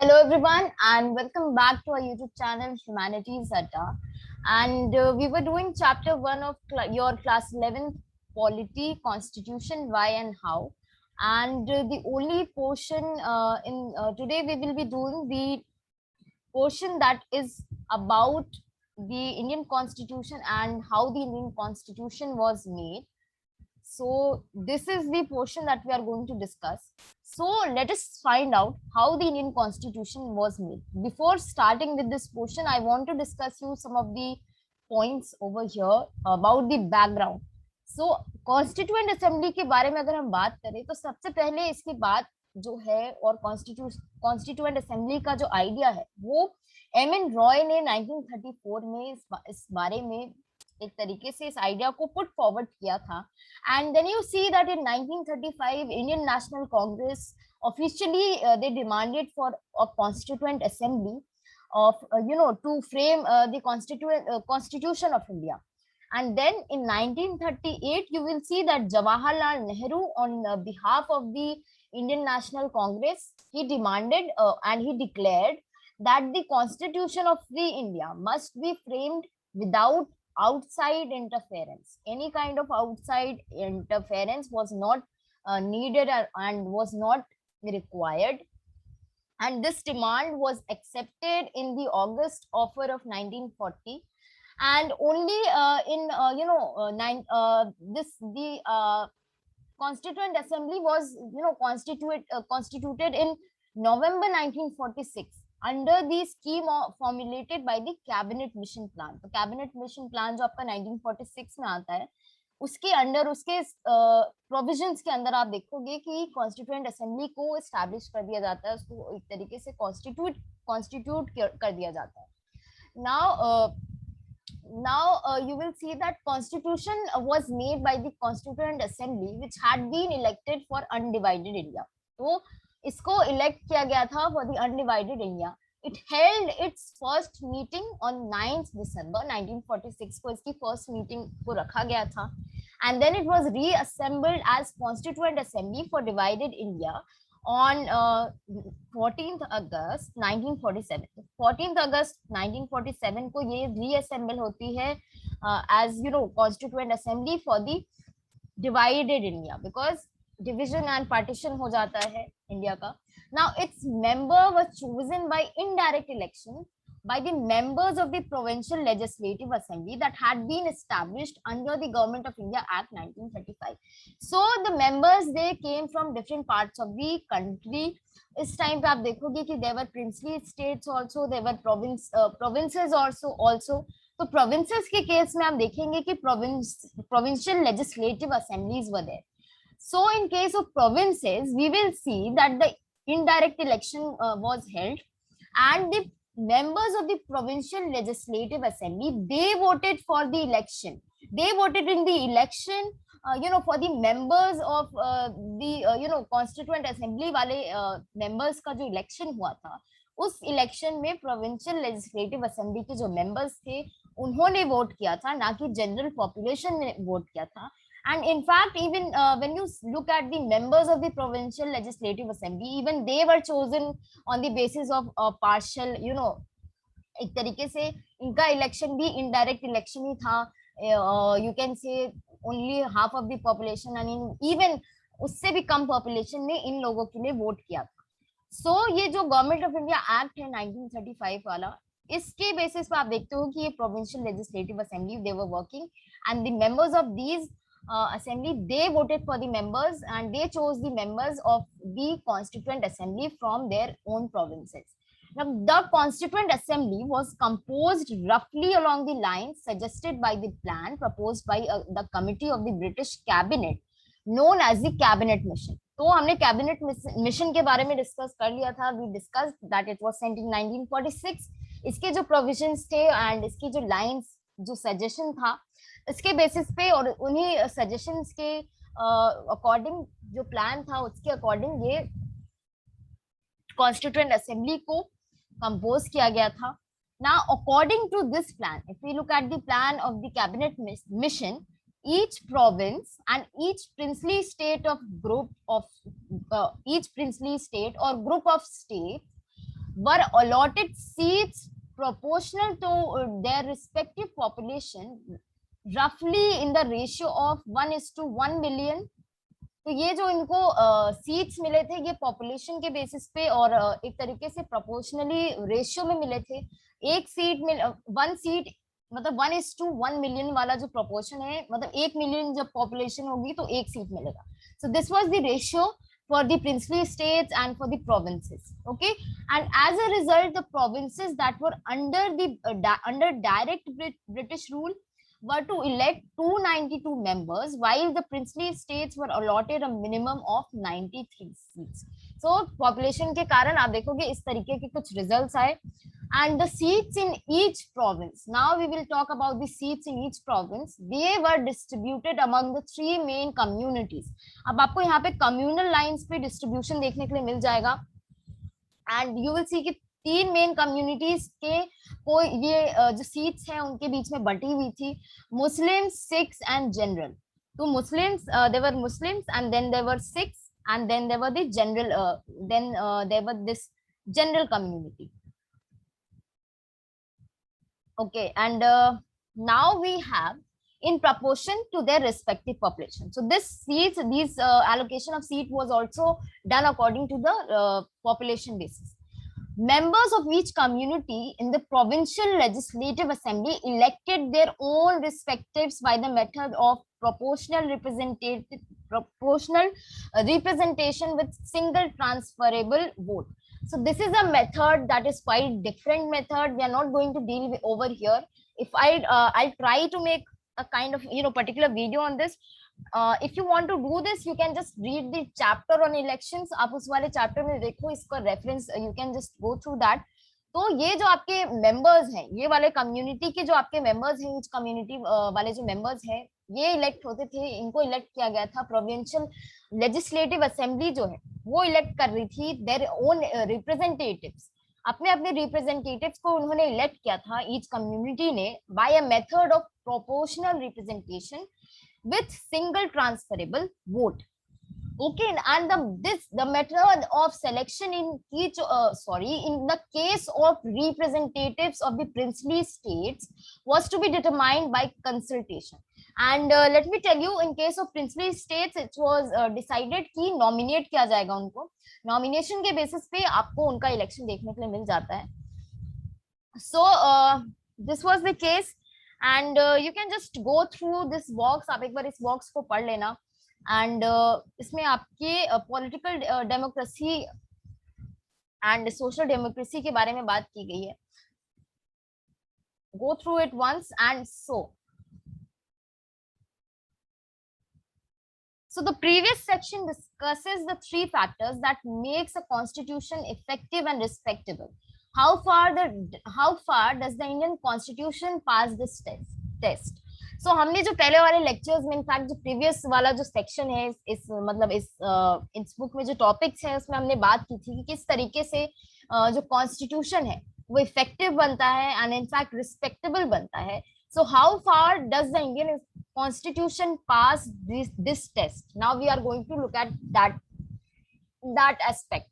Hello everyone and welcome back to our YouTube channel Humanities Adda. And we were doing chapter 1 of your class 11th polity, constitution, why and how. And the only portion in today we will be doing the portion that is about the Indian constitution and how the Indian constitution was made. So this is the portion that we are going to discuss. So let us find out how the Indian Constitution was made. Before starting with this portion, I want to discuss you some of the points over here about the background. So Constituent Assembly के बारे में अगर हम बात करें तो सबसे पहले इसकी बात जो है और कॉन्स्टिट्यूएंट असेंबली का जो आइडिया है वो एम रॉय ने 1934 में इस बारे में एक तरीके से इस आइडिया को पुट फॉरवर्ड किया था. And then you see that in 1935 Indian National Congress officially they demanded for a constituent assembly of to frame the constitution of India. And then in 1938 you will see that Jawaharlal Nehru on behalf of the Indian National Congress he demanded and he declared that the constitution of the India must be framed without outside interference. Any kind of outside interference was not needed and was not required. And this demand was accepted in the August offer of 1940. And only in the Constituent Assembly was constituted in November 1946 under the scheme formulated by the Cabinet Mission Plan. तो Cabinet Mission Plan जो आपका 1946 में आता है उसके under उसके provisions के अंदर आप देखोगे कि कॉन्स्टिट्यूएंट असेंबली को एस्टैब्लिश कर दिया जाता है, उसको एक तरीके से कॉन्स्टिट्यूट कर दिया जाता है. Now you will see that constitution was made by the Constituent Assembly which had been elected for undivided India. तो इसको इलेक्ट किया गया था for the undivided India. It held its first meeting on 9th December 1946 को इसकी first meeting को रखा गया था. And then it was reassembled as Constituent Assembly for divided India on 14th August 1947. 14th August 1947 को ये reassemble होती है as Constituent Assembly for the divided India because division and partition हो जाता है इंडिया का. Now its member was chosen by indirect election by the members of the Provincial Legislative Assembly that had been established under the Government of India Act 1935. So the members they came from different parts of the country. इस time पे आप देखोगे कि there were princely states also, there were provinces also. तो provinces के case में हम देखेंगे कि provincial legislative assemblies were there. So in case of provinces, we will see that the indirect election was held and the members of the Provincial Legislative Assembly, they voted for the election. They voted in the election, for the members of the, Constituent Assembly वाले members का जो election हुआ था, उस election में Provincial Legislative Assembly के जो members थे, उन्होंने vote किया था, ना कि general population ने vote किया था. And in fact, even when you look at the members of the Provincial Legislative Assembly, even they were chosen on the basis of partial, एक तरीके से इनका election भी indirect election ही था. You can say only half of the population and even उससे भी कम population ने इन लोगों के लिए vote किया था. So ये जो Government of India Act है 1935 वाला, इसके basis पे आप देखते हो कि ये Provincial Legislative Assembly they were working and the members of these assembly they voted for the members and they chose the members of the Constituent Assembly from their own provinces. Now the Constituent Assembly was composed roughly along the lines suggested by the plan proposed by the committee of the British cabinet known as the Cabinet Mission. तो हमने cabinet mission के बारे में discuss कर लिया था. We discuss that it was sent in 1946. इसके जो प्रोविजंस थे एंड इसकी जो लाइंस जो सजेशन था इसके बेसिस पे और उन्हीं सजेशंस के अकॉर्डिंग जो प्लान था उसके अकॉर्डिंग ये कॉन्स्टिट्यूएंट असेंबली को कंपोज किया गया था. Now according to this plan, if we look at the plan of the cabinet mission, each province and each princely state or group of states were allotted seats proportional to their respective population roughly in the ratio of 1:1 million. तो ये जो इनको seats मिले थे ये population के basis पे और एक तरीके से प्रोपोर्शनली रेशियो में मिले थे. एक सीट में 1 सीट मतलब 1:1 मिलियन वाला जो प्रोपोर्शन है, मतलब 1 मिलियन जब पॉपुलेशन होगी तो एक सीट मिलेगा. So this was the ratio for the princely states and for the provinces. Okay, and as a result the provinces that were under the under direct British rule were to elect 292 members, while the princely states were allotted a minimum of 93 seats. So population के कारण आप देखोगे इस तरीके के कुछ results आए. And the seats in each province, now we will talk about the seats in each province, they were distributed among the 3 main communities. अब आपको यहाँ पे communal lines पे distribution देखने के लिए मिल जाएगा. And you will see कि 3 मेन कम्युनिटीज के को ये जो सीट्स हैं उनके बीच में बटी हुई थी. Muslims, Sikhs and general. तो Muslims, there were Muslims and then there were Sikhs and then there were the general, then there were this general community. Okay, and now we have in proportion to their respective population. So this seats, these allocation of seat was also done according to the population basis. Members of each community in the provincial legislative assembly elected their own respectives by the method of proportional representation with single transferable vote. So this is a method that is quite different method. We are not going to deal with over here. If I'll try to make a kind of particular video on this. If you want to do this, you can just read the chapter on elections. आप उस वाले chapter में देखो, इसका reference you can just go through that. तो ये जो आपके members हैं, ये वाले community के जो आपके members हैं, each community वाले जो members हैं, ये elect होते थे. इनको elect किया गया था. provincial legislative assembly जो है वो elect कर रही थी their own representatives. अपने अपने representatives को उन्होंने elect किया था each community ने by a method of proportional representation with single transferable vote. Okay, and the method of selection in each in the case of representatives of the princely states was to be determined by consultation. And let me tell you, in case of princely states it was decided कि nominate किया जाएगा उनको. Nomination के basis पे आपको उनका election देखने के लिए मिल जाता है. So this was the case. And you can just go through this box. आप एक बार इस box को पढ़ लेना. And इसमें आपके political democracy and social democracy के बारे में बात की गई है. Go through it once. And so the previous section discusses the 3 factors that makes a constitution effective and respectable. How far does the Indian Constitution pass this test? So हमने जो पहले वाले lectures में इनफैक्ट जो previous वाला जो section है इस मतलब इस book में जो topics है उसमें हमने बात की थी कि किस तरीके से जो constitution है वो effective बनता है and in fact respectable बनता है. So how far does the Indian Constitution pass this test? Now we are going to look at that aspect.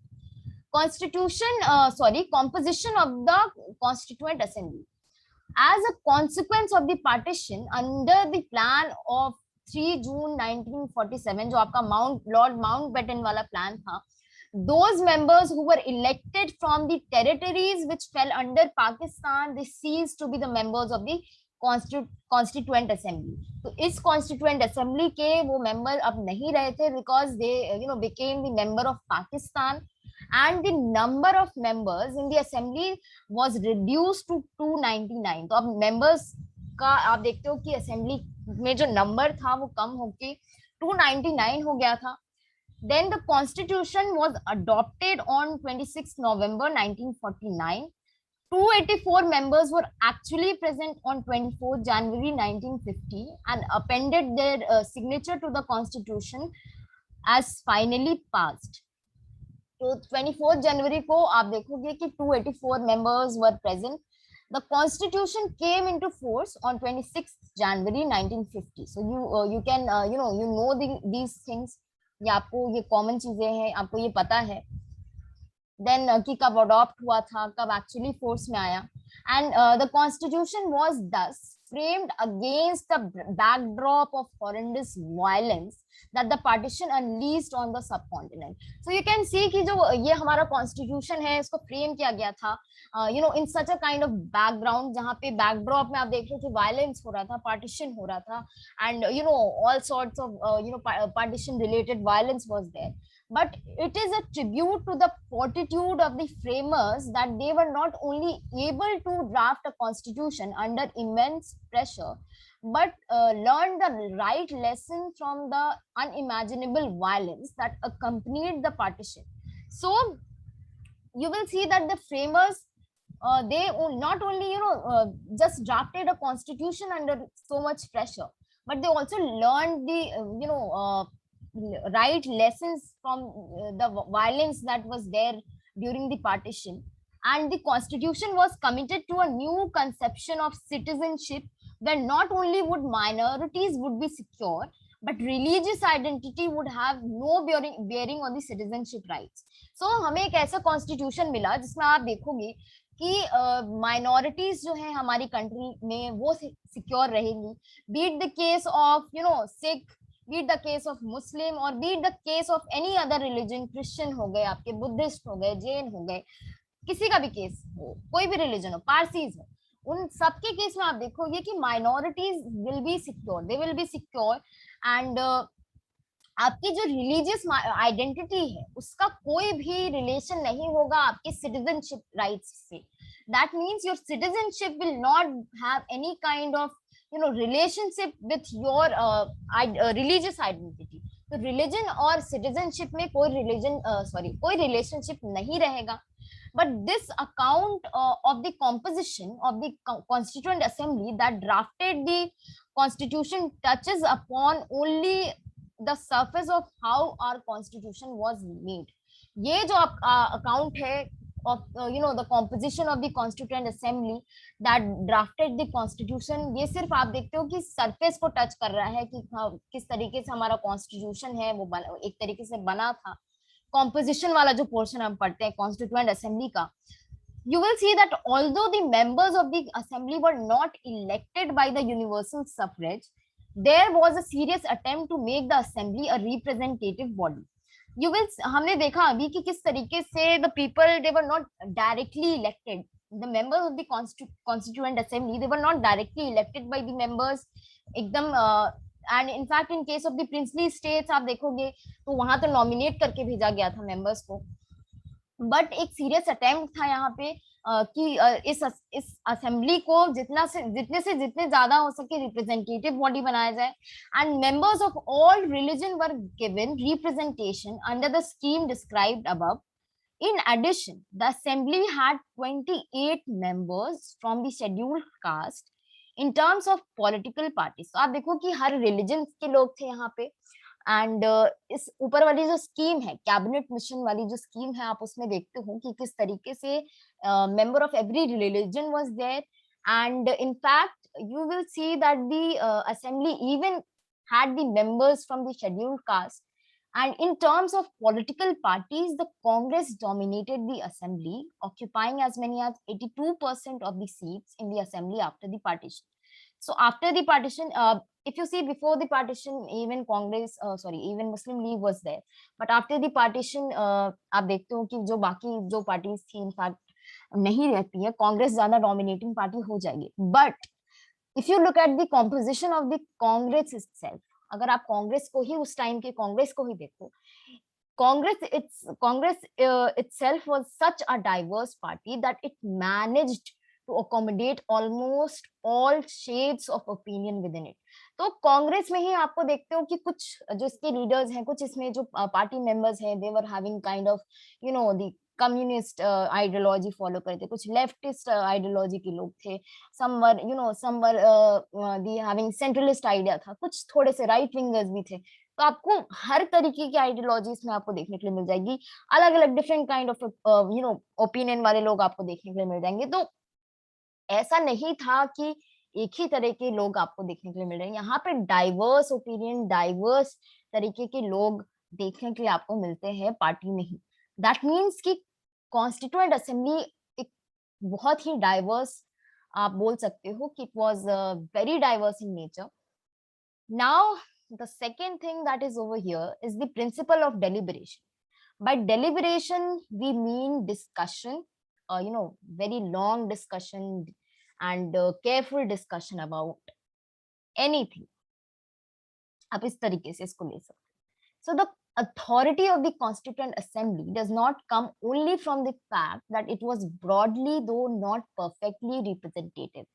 Composition of the Constituent Assembly. As a consequence of the partition under the plan of 3 June 1947, जो आपका Lord Mountbatten वाला plan था, those members who were elected from the territories which fell under Pakistan, they ceased to be the members of the Constituent Assembly. तो इस Constituent Assembly के वो member अब नहीं रहे थे because they became the member of Pakistan. And the number of members in the assembly was reduced to 299. तो अब members का आप देखते हो कि assembly में जो number था वो कम होके 299 हो गया था. Then the constitution was adopted on 26 November 1949. 284 members were actually present on 24 January 1950 and appended their signature to the constitution as finally passed. तो 24 जनवरी को आप देखोगे कि 284 members were present. The constitution came into force on 26 January 1950. So you can these things. ये आपको ये common चीजें हैं, आपको ये पता है. देन कि कब अडॉप्ट हुआ था, कब एक्चुअली फोर्स में आया. एंड द कॉन्स्टिट्यूशन वाज दस framed against the backdrop of horrendous violence that the partition unleashed on the subcontinent. So you can see कि जो ये हमारा कॉन्स्टिट्यूशन है इसको फ्रेम किया गया था इन सच अ काइंड ऑफ बैकग्राउंड, जहाँ पे बैकड्रॉप में आप देख रहे थे वायलेंस हो रहा था, पार्टीशन हो रहा था, and all sorts of partition related violence was there. But it is a tribute to the fortitude of the framers that they were not only able to draft a constitution under immense pressure, but learned the right lesson from the unimaginable violence that accompanied the partition. So you will see that the framers, they not only just drafted a constitution under so much pressure, but they also learned the right lessons from the violence that was there during the partition. And the constitution was committed to a new conception of citizenship, where not only would minorities would be secure, but religious identity would have no bearing on the citizenship rights. So हमें एक ऐसा constitution मिला जिसमें आप देखोगे कि minorities जो है हमारी कंट्री में वो सिक्योर रहेंगी, be it the case of Sikh, be it the case of Muslim, और be it the case of any other religion, Christian हो गए, आपके बुद्धिस्ट हो गए, जैन हो गए, किसी का भी केस हो, कोई भी रिलीजन हो, पारसीज हो, उन सबके केस में आप देखोगे कि minorities will be secure, they will be secure. And आपकी जो रिलीजियस आइडेंटिटी है उसका कोई भी रिलेशन नहीं होगा आपके सिटीजनशिप राइट्स से. That means your citizenship will not have any kind of relationship with your religious identity. तो रिलीजन और सिटीजनशिप में कोई रिलेशनशिप नहीं रहेगा. But this account of the composition of the Constituent Assembly that drafted the Constitution touches upon only the surface of how our Constitution was made. ये जो account है of the composition of the Constituent Assembly that drafted the Constitution, ये सिर्फ आप देखते हो कि surface को टच कर रहा है कि किस तरीके से हमारा कॉन्स्टिट्यूशन है वो एक तरीके से बना था. कॉम्पोजिशन वाला जो पोर्शन हम पढ़ते हैं कॉन्स्टिट्यूएंट असेंबली का, you will see that although the members of the assembly were not elected by the universal suffrage, there was a serious attempt to make the assembly a representative body. You will हमने देखा अभी कि किस तरीके से the people, they were not directly elected. The members of the constituent assembly, they were not directly elected by the members एकदम. And in fact in case of the princely states आप देखोगे तो वहां तो नॉमिनेट करके भेजा गया था मेंबर्स को. बट एक सीरियस अटेम्प्ट था यहाँ पे कि इस असेंबली को जितने ज्यादा हो सके रिप्रेजेंटेटिव बॉडी बनाया जाए. And members of all religion were given representation under the scheme described above. In addition, the assembly had 28 members from the scheduled caste in terms of political parties. तो आप देखो कि हर रिलीजन के लोग थे यहाँ पे. एंड इस ऊपर वाली जो स्कीम है, कैबिनेट मिशन वाली जो स्कीम है, आप उसमें देखते हो कि किस तरीके से member of every religion was there. And in fact you will see that the assembly even had the members from the scheduled caste. And in terms of political parties, the Congress dominated the assembly, occupying as many as 82% of the seats in the assembly after the partition. So after the partition, if you see before the partition, even even Muslim League was there. But after the partition, आप देखते हो कि जो बाकी जो parties थी, in fact नहीं रहती है, कांग्रेस ज्यादा dominating party हो जाएगी. But if you look at the composition of the Congress itself, अगर आप कांग्रेस को ही उस टाइम के कांग्रेस को ही देखो, Congress itself was such a diverse party that it managed to accommodate almost all shades of opinion within it. तो कांग्रेस में ही आपको देखते हो कि कुछ जो इसके लीडर्स हैं, कुछ इसमें जो पार्टी मेंबर्स हैं, they were having kind of the communist ideology follow करते, कुछ लेफ्टिस्ट आइडियोलॉजी के लोग थे, some were having centralist idea था, कुछ थोड़े से राइट विंगर्स भी थे. तो आपको हर तरीके की आइडियोलॉजी इसमें आपको देखने के लिए मिल जाएगी. अलग अलग डिफरेंट काइंड ऑफ ओपिनियन वाले लोग आपको देखने के लिए मिल जाएंगे. तो ऐसा नहीं था कि एक ही तरह के लोग आपको देखने के लिए मिल रहे हैं. यहाँ पे डाइवर्स ओपिनियन, डाइवर्स तरीके के लोग देखने के लिए आपको मिलते हैं पार्टी में ही. दैट मीन्स कि कॉन्स्टिट्यूएंट असेंबली एक बहुत ही डाइवर्स, आप बोल सकते हो कि it was very diverse in nature. Now, the second thing that is over here is the principle of deliberation. By deliberation, we mean discussion, very long discussion and careful discussion about anything. आप इस तरीके से इसको ले सकते. So the authority of the Constituent Assembly does not come only from the fact that it was broadly, though not perfectly, representative.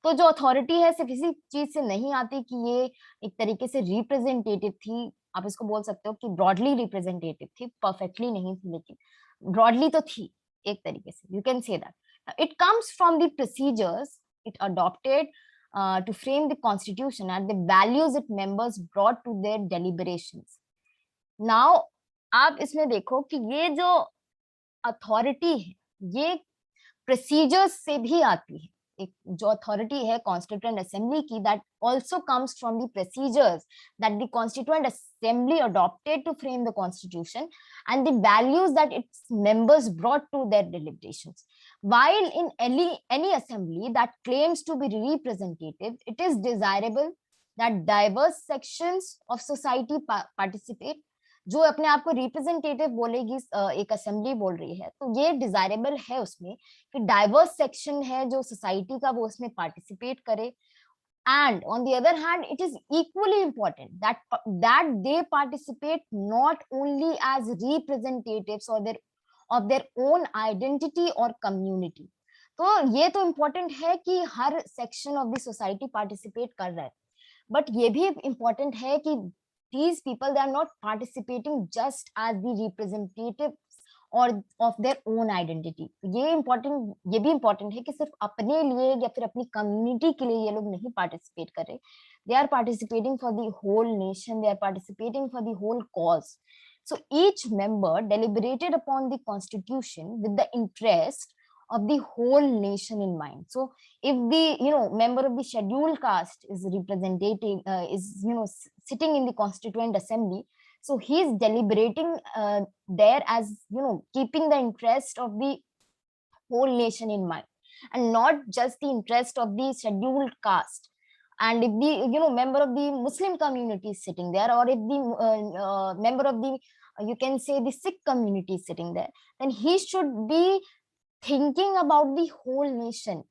तो जो authority है सिर्फ इसी चीज से नहीं आती कि ये एक तरीके से रिप्रेजेंटेटिव थी, आप इसको बोल सकते हो कि ब्रॉडली रिप्रेजेंटेटिव थी, परफेक्टली नहीं थी, लेकिन ब्रॉडली तो थी एक तरीके से, you can say that. It comes from the procedures it adopted to frame the constitution and the values its members brought to their deliberations. Now, आप इसमें देखो कि ये जो अथॉरिटी है ये प्रोसीजर्स से भी आती है. एक जो अथॉरिटी है कॉन्स्टिट्यूएंट असेंबली की, that also comes from the procedures that the constituent assembly adopted to frame the constitution and the values that its members brought to their deliberations. While in any assembly that claims to be representative, it is desirable that diverse sections of society participate. जो अपने आप को representative बोलेगी, एक assembly बोल रही है, तो ये डिजायरेबल है उसमें कि डाइवर्स सेक्शन है जो सोसाइटी का, वो उसमें पार्टिसिपेट करे. And on the other hand, it is equally important that they participate not only as representatives of their own identity or community. तो ये तो इम्पोर्टेंट है कि हर section of the society participate कर रहा है, बट ये भी इम्पोर्टेंट है कि these people, they are not participating just as the representatives or of their own identity. ये भी इम्पोर्टेंट है कि सिर्फ अपने लिए या फिर अपनी कम्युनिटी के लिए ये लोग नहीं पार्टिसिपेट कर रहे. They are participating for the whole nation, they are participating for the whole cause. So each member deliberated upon the constitution with the interest of the whole nation in mind. So if the member of the scheduled caste is representing is sitting in the constituent assembly, so he is deliberating there as keeping the interest of the whole nation in mind and not just the interest of the scheduled caste. And if the member of the Muslim community is sitting there, or if the member of the you can say the Sikh community is sitting there, then he should be thinking about the whole nation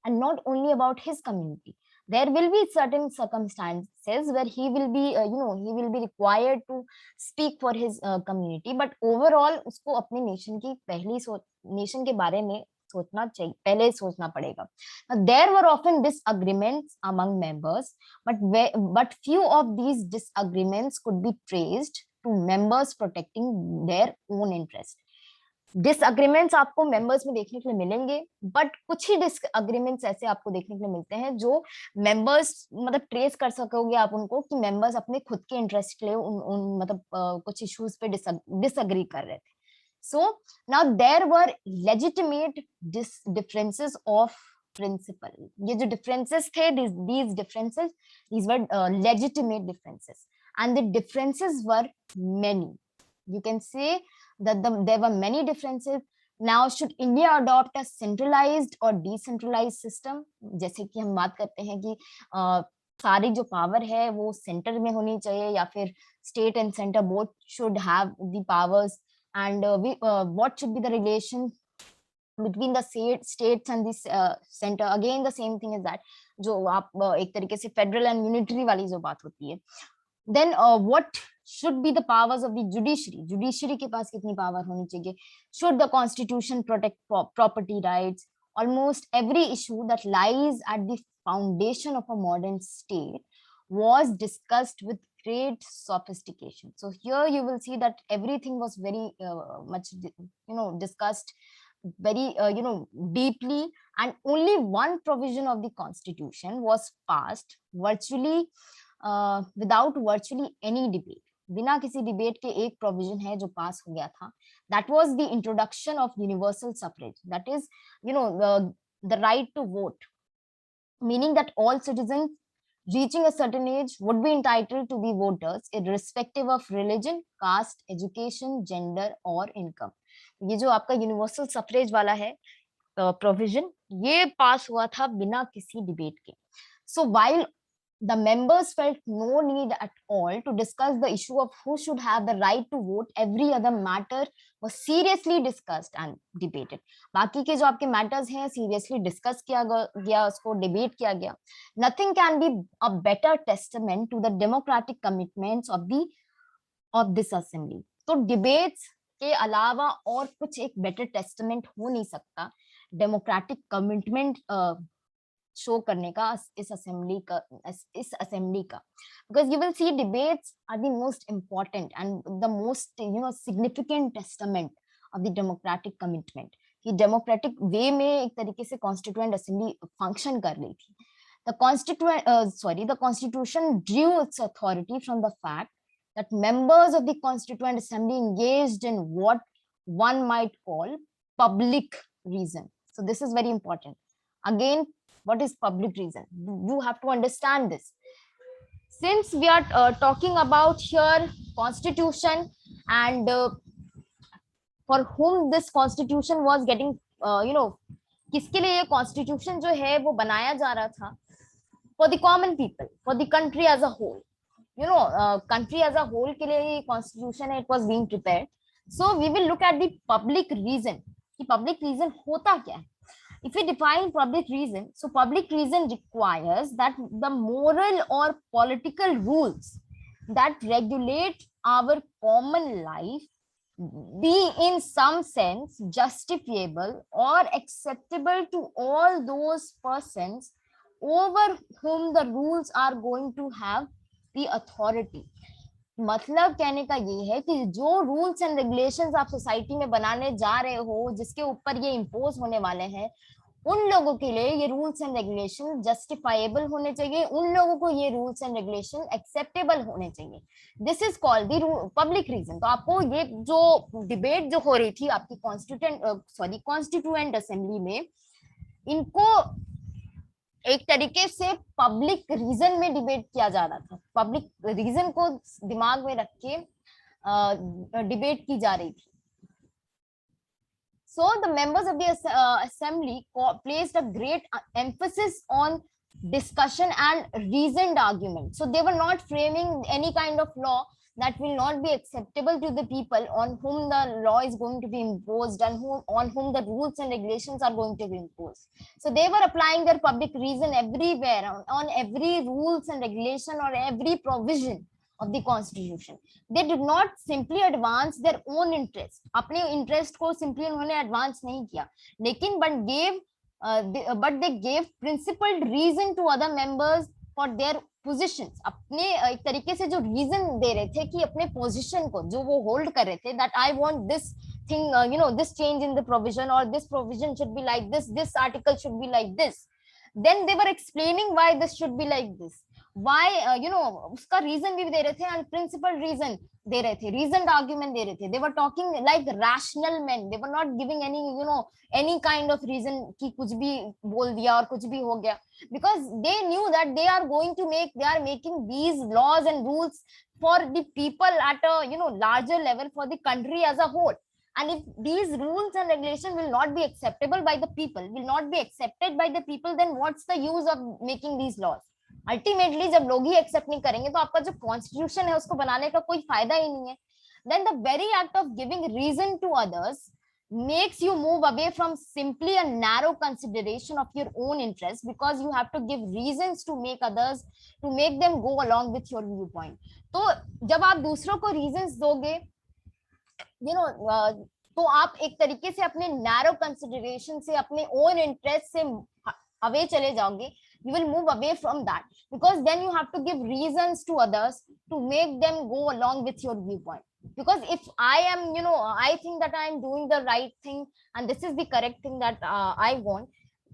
and not only about his community. There will be certain circumstances where he will be he will be required to speak for his community, but overall उसको अपने nation की nation के बारे में सोचना चाहिए, पहले सोचना पड़ेगा. There were often disagreements among members, but few of these disagreements could be traced to members protecting their own interest. Disagreements आपको मेंबर्स में देखने के लिए मिलेंगे, बट कुछ ही डिसएग्रीमेंट्स ऐसे आपको देखने के लिए मिलते हैं जो मेंबर्स मतलब ट्रेस कर सकोगे आप उनको कि मेंबर्स अपने खुद के इंटरेस्ट के लिए उन मतलब कुछ इश्यूज पे डिसएग्री कर रहे थे. So now there were legitimate differences of principle. ये जो differences थे, these differences, these were legitimate differences, and the differences were many. You can say that there were many differences. Now, should India adopt a centralized or decentralized system? जैसे कि हम बात करते हैं कि सारी जो पावर है वो सेंटर में होनी चाहिए या फिर state and centre both should have the powers, and what should be the relation between the states and the center? Again, the same thing is that जो आप एक तरीके से फेडरल एंड यूनिटरी वाली जो बात होती है. Then what should be the powers of the judiciary? Judiciary के पास कितनी पावर होनी चाहिए? Should the constitution protect property rights? Almost every issue that lies at the foundation of a modern state was discussed with great sophistication. So here you will see that everything was very much discussed very deeply, and only one provision of the constitution was passed virtually without virtually any debate. बिना किसी debate के एक provision है जो पास हो गया था. That was the introduction of universal suffrage. That is, the right to vote, meaning that all citizens reaching a certain age would be entitled to be voters irrespective of religion, caste, education, gender or income. ये जो आपका universal suffrage वाला है provision, ये पास हुआ था बिना किसी डिबेट के. So while the members felt no need at all to discuss the issue of who should have the right to vote, every other matter was seriously discussed and debated. बाकी के जो आपके matters हैं seriously discuss किया गया, उसको debate किया गया. Nothing can be a better testament to the democratic commitments of this assembly. तो debates के अलावा और कुछ एक better testament हो नहीं सकता democratic commitment शो करने का इस असेंबली का, because you will see debates are the most important and the most significant testament of the democratic commitment कि democratic way में एक तरीके से constituent assembly function कर रही थी. The constitution drew its authority from the fact that members of the constituent assembly engaged in what one might call public reason. So this is very important. Again, what is public reason? You have to understand this. Since we are talking about here constitution and for whom this constitution was getting, किसके लिए ये constitution जो है वो बनाया जा रहा था? For the common people, for the country as a whole. Country as a whole के लिए ये constitution it was being prepared. So we will look at the public reason. कि public reason होता क्या है? If we define public reason, so public reason requires that the moral or political rules that regulate our common life be in some sense justifiable or acceptable to all those persons over whom the rules are going to have the authority. मतलब कहने का ये है कि जो rules and regulations आप society में बनाने जा रहे हो, जिसके ऊपर ये इम्पोज होने वाले हैं, उन लोगों के लिए ये रूल्स एंड रेगुलेशन जस्टिफाइबल होने चाहिए, उन लोगों को ये रूल्स एंड रेगुलेशन एक्सेप्टेबल होने चाहिए. This is called the public reason. तो आपको ये जो डिबेट जो हो रही थी आपकी कॉन्स्टिट्यूएंट असेंबली में, इनको एक तरीके से पब्लिक रीजन में डिबेट किया जा रहा था. पब्लिक रीजन को दिमाग में रख के डिबेट की जा रही थी. So the members of the assembly placed a great emphasis on discussion and reasoned argument. So they were not framing any kind of law that will not be acceptable to the people on whom the law is going to be imposed and on whom the rules and regulations are going to be imposed. So they were applying their public reason everywhere on every rules and regulation or every provision of the constitution. They did not simply advance their own interest. अपने interest को simply उन्होंने advance नहीं किया, लेकिन but they gave principled reason to other members for their positions. अपने एक तरीके से जो reason दे रहे थे कि अपने position को जो वो hold कर रहे थे, that I want this thing, this change in the provision or this provision should be like this article should be like this. Then they were explaining why this should be like this. Why उसका reason भी दे रहे थे and principal reason दे रहे थे, reasoned argument दे रहे थे. They were talking like rational men. They were not giving any kind of reason कि कुछ भी बोल दिया और कुछ भी हो गया, because they knew that they are making these laws and rules for the people at a larger level, for the country as a whole. And if these rules and regulations will not be acceptable by the people, will not be accepted by the people, then what's the use of making these laws? Ultimately जब लोग ही accept नहीं करेंगे तो आपका जो constitution है उसको बनाने का कोई फायदा ही नहीं है. Then the very act of giving reason to others makes you move away from simply a narrow consideration of your own interest, because you have to give reasons to make them go along with your viewpoint. तो जब आप दूसरों को reasons दोगे, तो आप एक तरीके से अपने narrow consideration से, अपने own interest से away चले जाओगे. You will move away from that, because then you have to give reasons to others to make them go along with your viewpoint. Because if I am, I think that I am doing the right thing and this is the correct thing that I want,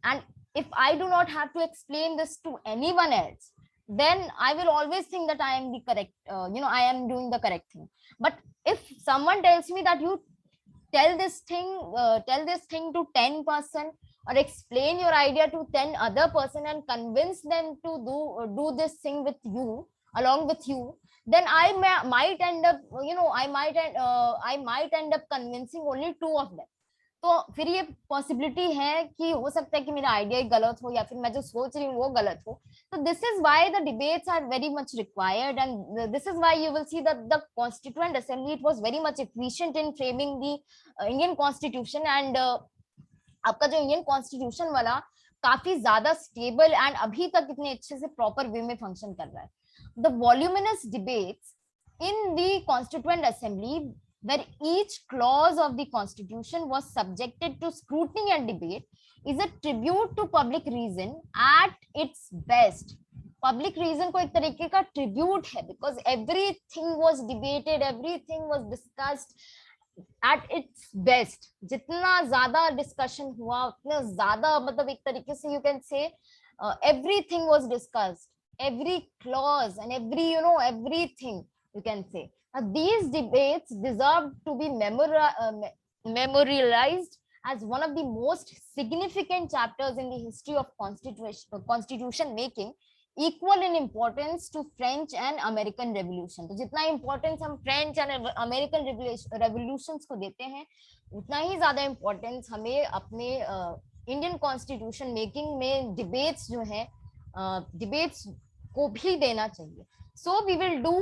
and if I do not have to explain this to anyone else, then I will always think that I am the correct, I am doing the correct thing. But if someone tells me that you tell this thing to 10%, or explain your idea to 10 other person and convince them to do this thing with you, along with you, then might end up, I might end up convincing only two of them. तो फिर ये possibility है कि हो सकता है कि मेरा आइडिया गलत हो या फिर मैं जो सोच रही हूँ वो गलत हो. तो this is why the debates are very much required, and this is why you will see that the constituent assembly it was very much efficient in framing the Indian constitution. And आपका जो Indian constitution वाला काफी ज्यादा stable and अभी तक इतने अच्छे से प्रॉपर वे में फंक्शन कर रहा है. The voluminous debates in the Constituent Assembly, where each clause of the Constitution was subjected to scrutiny and debate, is a tribute to public reason at its best. Public reason को एक तरीके का tribute है, because everything was debated, everything was discussed at its best. जितना ज्यादा discussion हुआ उतना ज्यादा, मतलब एक तरीके से you can say everything was discussed, every clause and every, everything you can say. These debates deserve to be memorialized as one of the most significant chapters in the history of constitution making, equal in importance to French and American Revolution. तो जितना importance हम French and American revolutions को देते हैं, उतना ही ज्यादा importance हमें अपने Indian constitution making में debates जो है, debates को भी देना चाहिए. So we will do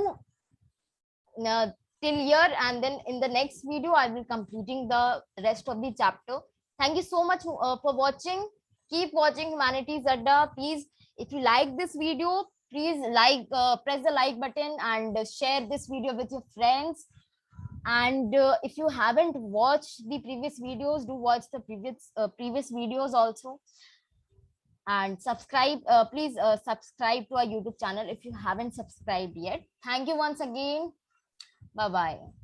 till here, and then in the next video I will completing the rest of the chapter. Thank you so much for watching. Keep watching Humanities Adda. Please, if you like this video, please press the like button and share this video with your friends. And if you haven't watched the previous videos, do watch the previous videos also. And subscribe, please subscribe to our YouTube channel if you haven't subscribed yet. Thank you once again. Bye bye.